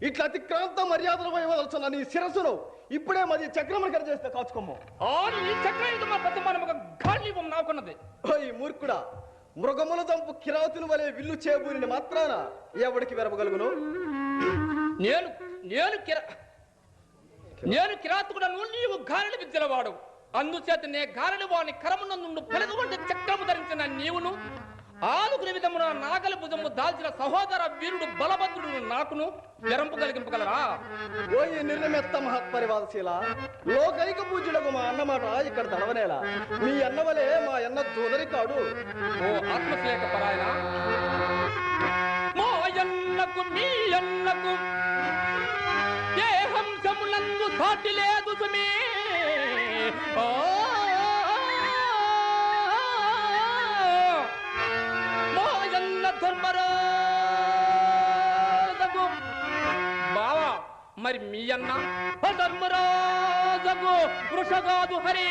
ఇట్లా అతిక్రాంత మర్యాదలు వదలుచున్న నీ శిరస్సును ఇప్పుడే మరి చక్రమణకర చేస్తే కాచుకోమ్మ. నాకున్నది మూర్ఖుడా, మృగముల దంపు కిరాతుని వలె విల్లు చేబూరిన మాత్రాన ఎవడికి వెరపగలుగును? నేను కిరాతుకుడను, నీవు గారడి విద్యలవాడు. అందుచేత నే గారడి వాని కరమునందు పెరగొండ చక్రము ధరించిన నీవును, ఆలుగుని విధమున నాగల భుజము దాల్చిన సహోదర వీరుడు బలభద్రుడు నాకును వెరంపు కలిగింపగలరా? ఓ ఈ నిర్ణమెత్త మహత్పరివాదశీల, లోకైక పూజ్యులకు మా అన్నమాట ఇక్కడ తడవనేలా. మీ అన్నవలే మా అన్న దూదరి కాడు. ఓ ఆత్మశ్లేక పరాయణ, మా అన్నకు మీ అన్నకు ఏ హంసములందు సాటి లేదు సుమే. ధర్మరాజకు బావా, మరి మీ అన్న ధర్మరాజకు వృషగాదు హరి.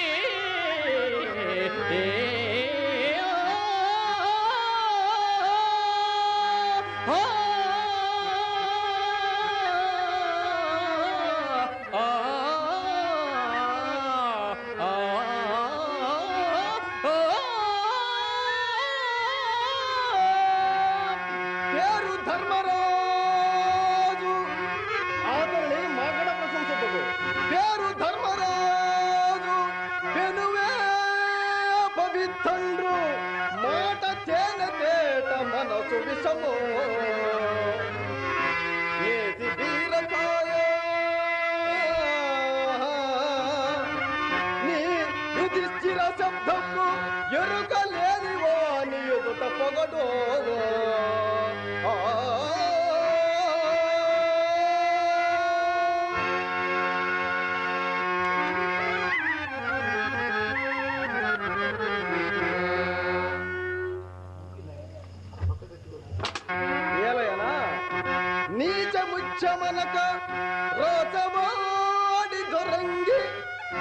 రోచవాడి దొరంగి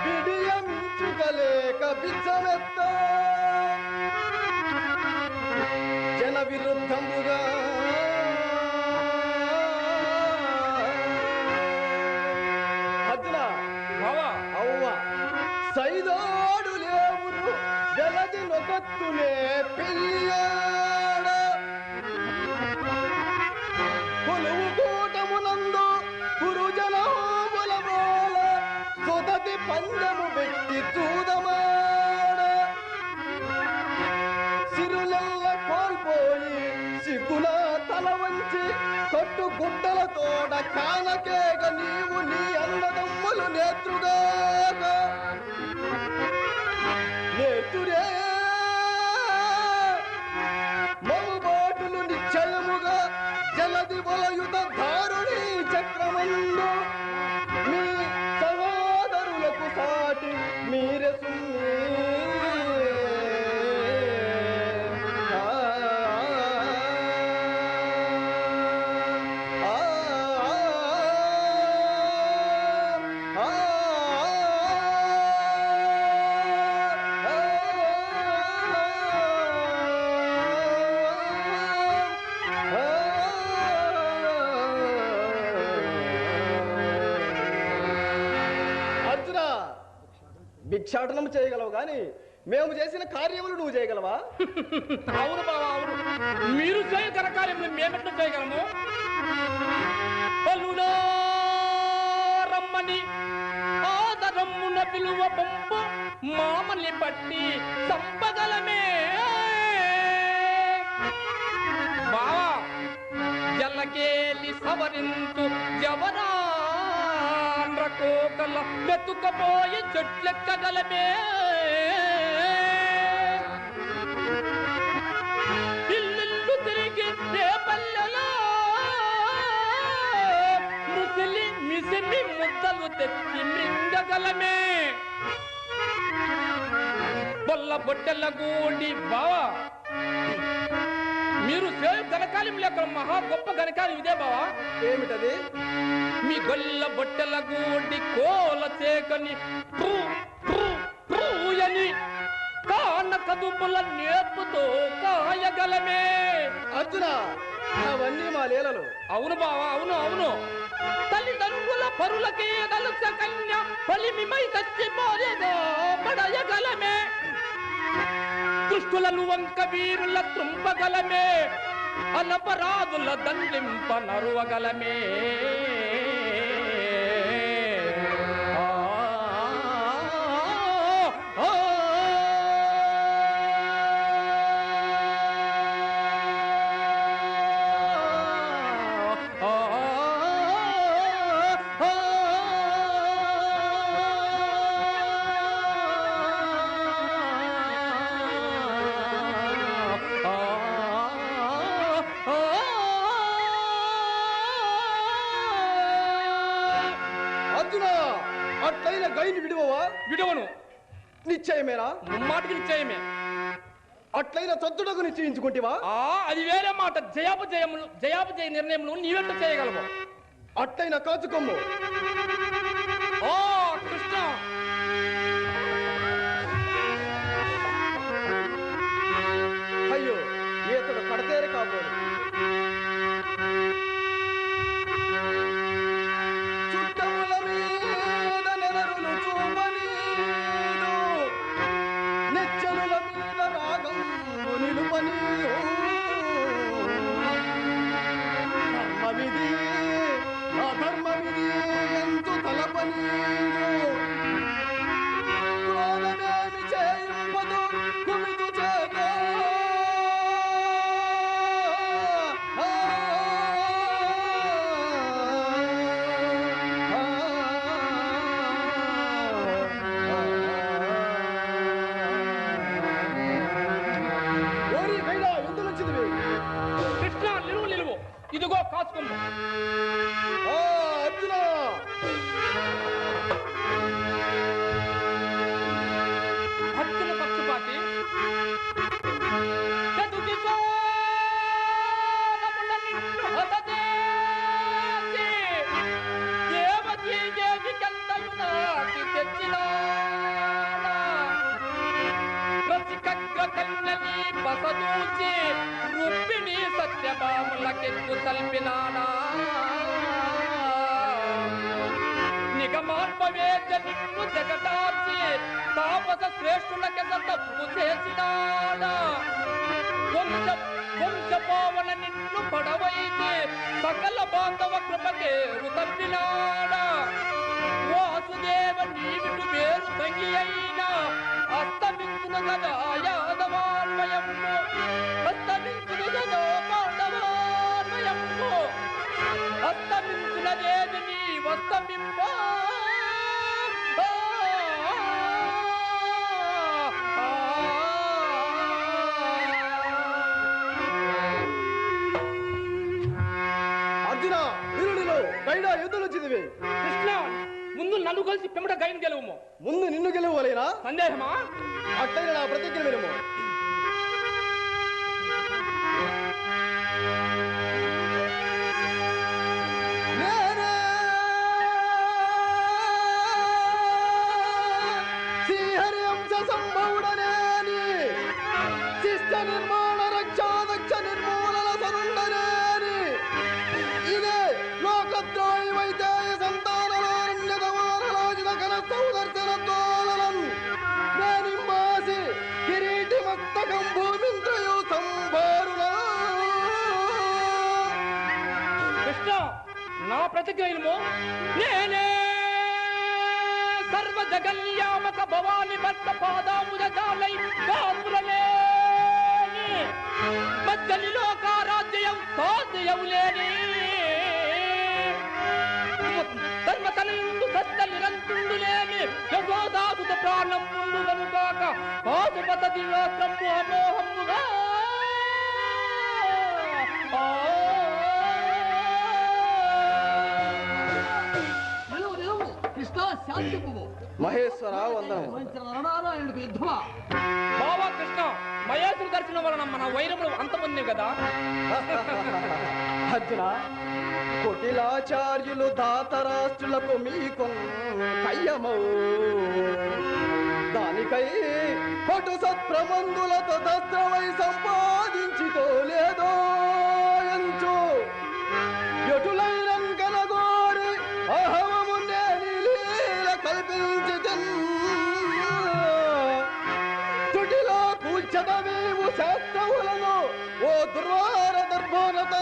బిడియంచుగలేక బిచ్చమెత్త జన విరుద్ధముగా అర్జున అవ్వ సైదోడు లేవును వెలది నొకత్తునే పిల్లియాడ కొలువు కూటమునందు గురుజనముల మూల సుదతి పందము పెట్టి చూదమాడ సిరులెల్ల కోల్పోయి సిగ్గుల తల వంచి కొట్టు గుడ్డల తోడ కానకేగ నీవు నీ అన్నదమ్ములు నేత్రుగా భిక్షాటనం చేయగలవు కానీ మేము చేసిన కార్యములు నువ్వు చేయగలవా? అవును బావా, అవును. మీరు చేయగల కార్యములు మేమెట్లు చేయగలము? పలునా రమ్మని ఆదరమ్మున పిలువ పంపు మామని పట్టి చంపగలమే బావా. జల్లకేలి సవరించు జవరాండ్ర కోకల మెతుకపోయి చెట్లెక్కగలమే. ఇల్లు తిరిగి రేపల్లెలో ముసిలి మిసిమి ముద్దలు తెచ్చి మింగగలమే. బొల్ల బొట్టెల గూడి బావా, మీరు సేవ ఘనకార్యం లేక మహా గొప్ప ఘనకార్యం ఇదే బావా. ఏమిటది? మీ గొల్ల బొట్టెల గూడి కోల చేకని అని కాన కదుపుల నేర్పుతో కాయగలమే. అర్జున, అవన్నీ మా లీలలు. అవును బావా, అవును అవును. తల్లిదండ్రుల పరులకే దళస కన్య బలిమిమై చచ్చిపోయేదో పడయగలమే. దుష్టులను వంక వీరుల త్రుంపగలమే. అనపరాధుల దండింప నరువగలమే. అట్లయిన గైని విడువవా? విడవను. నిశ్చయమేనా? మాటకి నిశ్చయమే. అట్లయిన సద్దుడకు నిశ్చయించుకుంటేవా? అది వేరే మాట. జయాపజయ నిర్ణయములు నీవెంట చేయగలవు. అట్లయిన కాచుకొమ్ము. ఓ కృష్ణ, అయ్యో ఈతడు కడతేరి కాబోడు. చుట్టముల మీద నెదరులు చూపనీదు, నెచ్చరుల మీద రాగం నిలుపనీయు. ధర్మవిధి అధర్మవిధి ఎంతు తలపనీయు. క్రోధమేమి చేయుంపదు కుమిదు చేత. కృష్ణ, నిలువు నిలువు. ఇదిగో కాచుకుందు. అర్జున, భక్తుల పక్షపాతి బసదూచి రుక్మిణి సత్యభాములకెక్కు తల్పినాడా. నిగమాత్మవేద్య నిన్ను జగటాచి తాపస శ్రేష్ఠులకెంత తప్పు చేసినాడా. వంశపోవన నిన్ను పడవైతే సకల బాంధవ కృపకేరు తప్పినాడా. వాసుదేవ నీవిడు వేరు తంగి అయినా అస్తమించును గదా యాదవాన్వయము. అస్తమించును గదా పాండవాన్వయము. అస్తమించునదేది నీ వస్తమింప. అర్జున, వీరుడిలో గైడ యుద్ధలు చిదివి. కృష్ణ, ముందు నన్ను కలిసి పిమ్మట గైన్ గెలువుము. ముందు నిన్ను గెలువలేనా? సందేహమా? అట్లయిన నా ప్రతిజ్ఞ వినుము. శ్రీహరి అంశ సంభవుడనేని శిష్ట నిర్మాణ రక్షాదక్ష నిర్మూలన సరుండనేని ఇదే లోకద్రోహి వైద్యాయ సంతానలారణ్యతమానలాజిత కన సౌదర్శన తోలనం నేనింబాసి కిరీటి మస్తకం భూమింద్రయు సంభారుణ. కృష్ణ, నా ప్రతిజ్ఞ వినుము. నేనే సర్వ జగల్యామక భవాని భర్త పాదాముదకాలై కాపులలేని మధ్యని లోకారాజ్యం సాధ్యవులేని ధర్మతనందు సత్య నిరంతుండు లేని యశోదాసుత ప్రాణం ముందు కనుకాక పాశుపత దివ్యోత్రము అమోహముగా మహేశ్వర వందనం. బావా కృష్ణ, మహేశ్వర దర్శనం వలన మన వైరములు అంతమంది కదా. అర్జున, కుటిలాచార్యులు ధాతరాష్ట్రులకు మీకు కయ్యమౌ దానికై కొటు సత్ప్రబంధులతో దస్త్రమై సంపాదించితో లేదో ఎంచు ఎటులైన కనగోరి అహమము నేని లీల కల్పించి తుటిలో కూల్చదమేవు శాస్త్రములను ఓ దుర్వార దర్భోనత